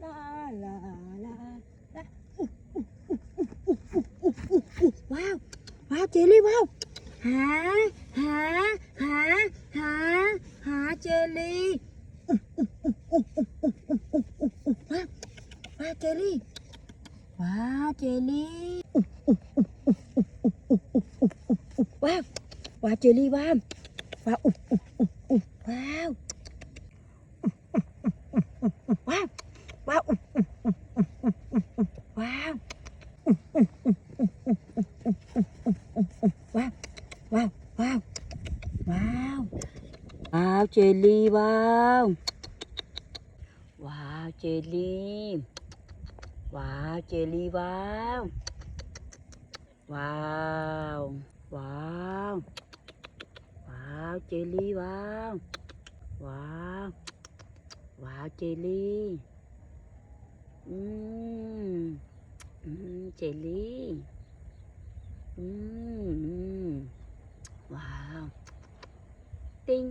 ลาลาลาลาว้าวว้าวเจลลี่ว้าวหาหาหาหาหาเจลลี่ว้าวว้าวเจลลี่ว้าวเจลลี่ว้าวว้าวเจลลี่ว้าวว้าวว้าวว้าวว้าวว้าวว้าวว้าวว้าวว้าวว้าวเจลลี่ว้าวว้าวเจลลี่ว้าวเจลลี่ว้าวว้าวว้าวว้าวเจลลี่ว้าวว้าวว้าวเจลลี่อืมเจลลี่อืมว้าวติ้ง